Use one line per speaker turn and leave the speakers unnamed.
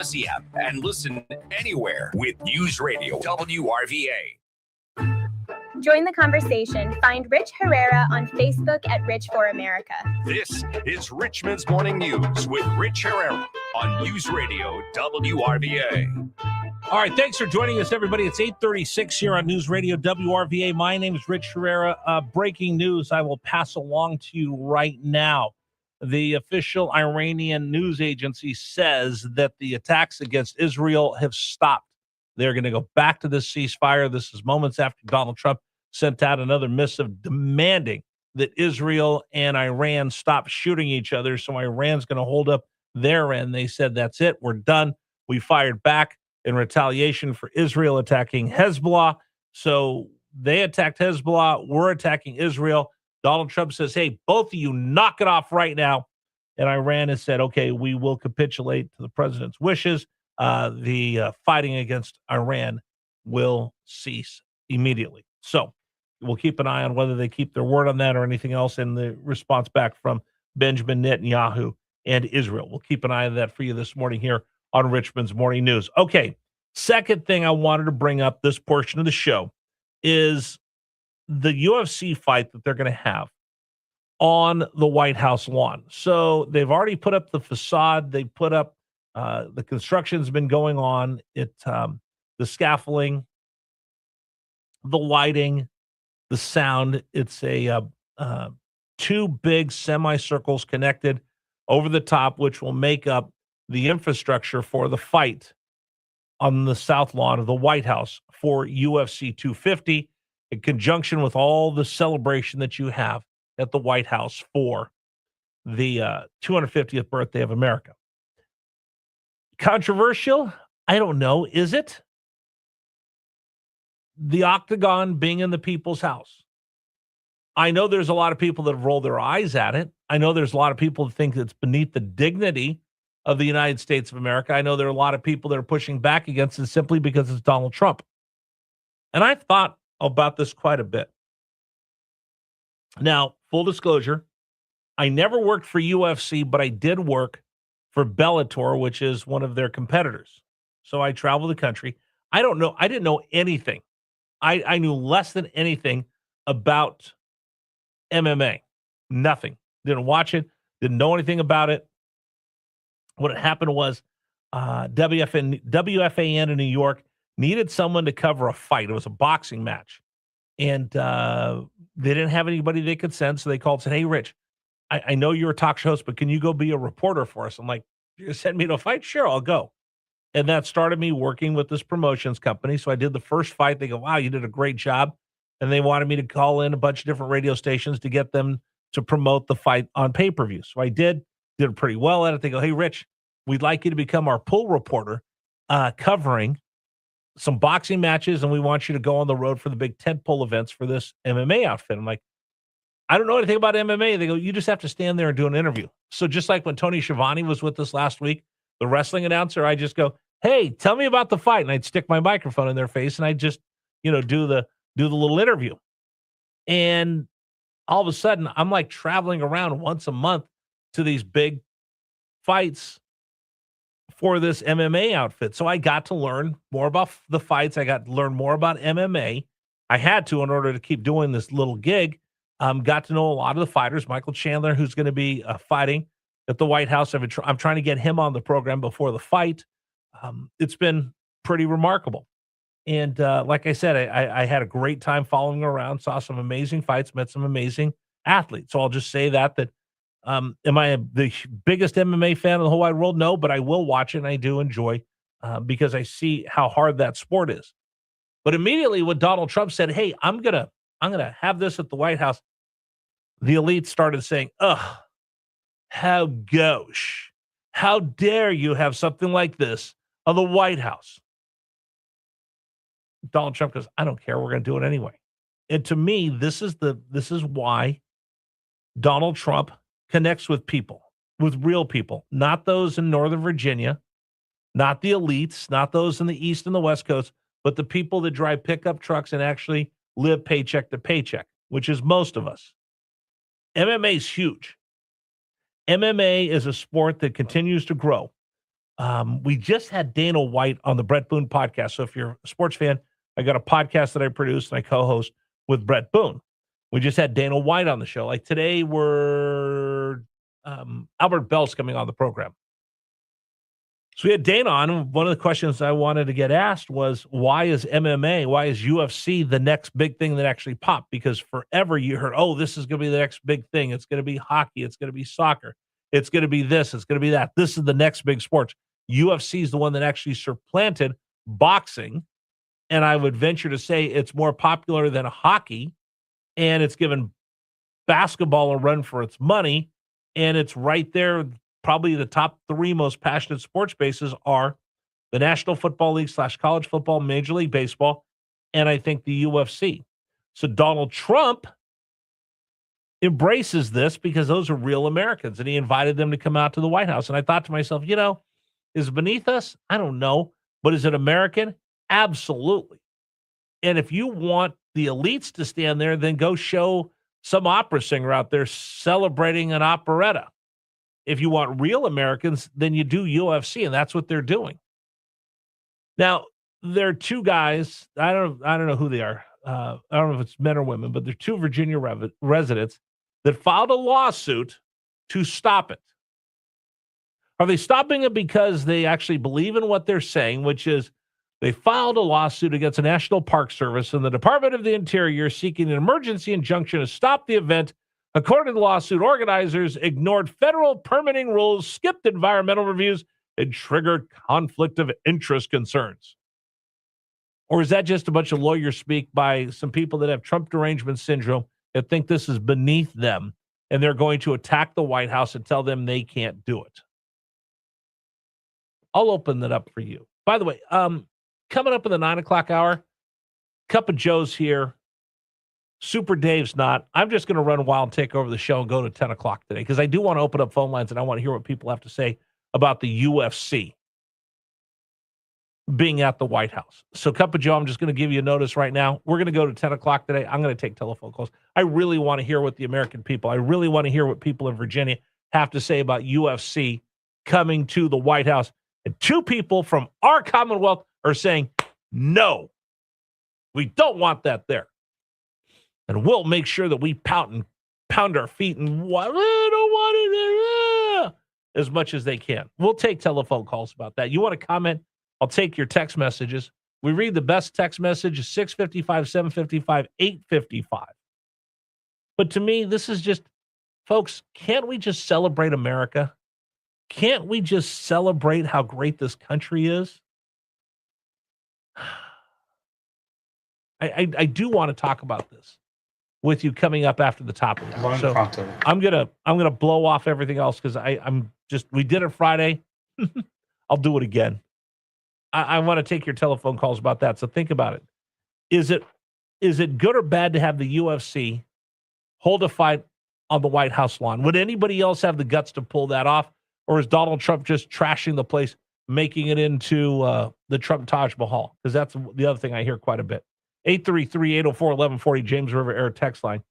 Odyssey app and listen anywhere with News Radio WRVA.
Join the conversation. Find Rich Herrera on Facebook at Rich for America.
This is Richmond's Morning News with Rich Herrera on News Radio WRVA.
All right, thanks for joining us, everybody. It's 8:36 here on News Radio WRVA. My name is Rich Herrera. Breaking news I will pass along to you right now. The official Iranian news agency says that the attacks against Israel have stopped. They're going to go back to this ceasefire. This is moments after Donald Trump sent out another missive demanding that Israel and Iran stop shooting each other. So Iran's going to hold up their end. They said, that's it. We're done. We fired back in retaliation for Israel attacking Hezbollah. So they attacked Hezbollah. We're attacking Israel. Donald Trump says, hey, both of you knock it off right now. And Iran has said, okay, we will capitulate to the president's wishes. The fighting against Iran will cease immediately. So we'll keep an eye on whether they keep their word on that or anything else in the response back from Benjamin Netanyahu and Israel. We'll keep an eye on that for you this morning here on Richmond's Morning News. Okay, second thing I wanted to bring up this portion of the show is the UFC fight that they're going to have on the White House lawn. So they've already put up the facade. They put up the construction's been going on. The scaffolding, the lighting, the sound. It's a two big semicircles connected over the top, which will make up the infrastructure for the fight on the south lawn of the White House for UFC 250, in conjunction with all the celebration that you have at the White House for the 250th birthday of America. Controversial? I don't know. Is it? The Octagon being in the people's house. I know there's a lot of people that have rolled their eyes at it. I know there's a lot of people that think it's beneath the dignity of the United States of America. I know there are a lot of people that are pushing back against it simply because it's Donald Trump. And I've thought about this quite a bit. Now, full disclosure, I never worked for UFC, but I did work for Bellator, which is one of their competitors. So I traveled the country. I don't know. I didn't know anything. I knew less than anything about MMA. Nothing. Didn't watch it. Didn't know anything about it. What had happened was WFAN in New York needed someone to cover a fight. It was a boxing match. And they didn't have anybody they could send. So they called and said, hey, Rich, I know you're a talk show host, but can you go be a reporter for us? I'm like, you're going to send me to a fight? Sure, I'll go. And that started me working with this promotions company. So I did the first fight. They go, wow, you did a great job. And they wanted me to call in a bunch of different radio stations to get them to promote the fight on pay-per-view. So I did pretty well at it. They go, hey, Rich, we'd like you to become our pool reporter covering some boxing matches, and we want you to go on the road for the big tentpole events for this MMA outfit. I'm like, I don't know anything about MMA. They go, you just have to stand there and do an interview. So just like when Tony Schiavone was with us last week, the wrestling announcer, I just go, hey, tell me about the fight. And I'd stick my microphone in their face and I'd just, do the little interview. And all of a sudden I'm like traveling around once a month to these big fights for this MMA outfit. So I got to learn more about the fights. I got to learn more about MMA. I had to in order to keep doing this little gig. Got to know a lot of the fighters. Michael Chandler, who's going to be fighting at the White House. I'm trying to get him on the program before the fight. It's been pretty remarkable. And like I said, I had a great time following around, saw some amazing fights, met some amazing athletes. So I'll just say that am I the biggest MMA fan in the whole wide world? No, but I will watch it, and I do enjoy because I see how hard that sport is. But immediately when Donald Trump said, hey, I'm gonna have this at the White House, the elite started saying, ugh, how gauche. How dare you have something like this on the White House? Donald Trump goes, I don't care. We're going to do it anyway. And to me, this is why Donald Trump connects with people, with real people, not those in Northern Virginia, not the elites, not those in the East and the West Coast, but the people that drive pickup trucks and actually live paycheck to paycheck, which is most of us. MMA is huge. MMA is a sport that continues to grow. We just had Dana White on the Brett Boone podcast. So if you're a sports fan, I got a podcast that I produce and I co-host with Brett Boone. We just had Dana White on the show. Like today, Albert Bell's coming on the program. So we had Dana on. One of the questions I wanted to get asked was, why is MMA, why is UFC the next big thing that actually popped? Because forever you heard, oh, this is going to be the next big thing. It's going to be hockey. It's going to be soccer. It's going to be this. It's going to be that. This is the next big sport. UFC is the one that actually supplanted boxing. And I would venture to say it's more popular than hockey. And it's given basketball a run for its money. And it's right there. Probably the top three most passionate sports bases are the National Football League / college football, Major League Baseball, and I think the UFC. So Donald Trump embraces this because those are real Americans, and he invited them to come out to the White House. And I thought to myself, is it beneath us? I don't know. But is it American? Absolutely. And if you want the elites to stand there, then go show some opera singer out there celebrating an operetta. If you want real Americans, then you do UFC, and that's what they're doing. Now, there are two guys. I don't know who they are. I don't know if it's men or women, but they're two Virginia residents that filed a lawsuit to stop it. Are they stopping it because they actually believe in what they're saying, which is they filed a lawsuit against the National Park Service and the Department of the Interior seeking an emergency injunction to stop the event? According to the lawsuit, organizers ignored federal permitting rules, skipped environmental reviews, and triggered conflict of interest concerns. Or is that just a bunch of lawyer speak by some people that have Trump derangement syndrome that think this is beneath them, and they're going to attack the White House and tell them they can't do it? I'll open that up for you. By the way, coming up in the 9 o'clock hour, Cup of Joe's here. Super Dave's not. I'm just going to run wild and take over the show and go to 10 o'clock today because I do want to open up phone lines and I want to hear what people have to say about the UFC being at the White House. So, Cup of Joe, I'm just going to give you a notice right now. We're going to go to 10 o'clock today. I'm going to take telephone calls. I really want to hear what the American people, I really want to hear what people in Virginia have to say about UFC coming to the White House. And two people from our Commonwealth are saying, no, we don't want that there. And we'll make sure that we pound our feet and don't want it as much as they can. We'll take telephone calls about that. You want to comment? I'll take your text messages. We read the best text message is 655, 755, 855. But to me, this is just, folks, can't we just celebrate America? Can't we just celebrate how great this country is? I do want to talk about this with you coming up after the top of the hour. So I'm gonna blow off everything else because we did it Friday. I'll do it again. I want to take your telephone calls about that. So think about it. Is it good or bad to have the UFC hold a fight on the White House lawn? Would anybody else have the guts to pull that off? Or is Donald Trump just trashing the place, making it into the Trump Taj Mahal? Because that's the other thing I hear quite a bit. 833-804-1140, James River Air text line.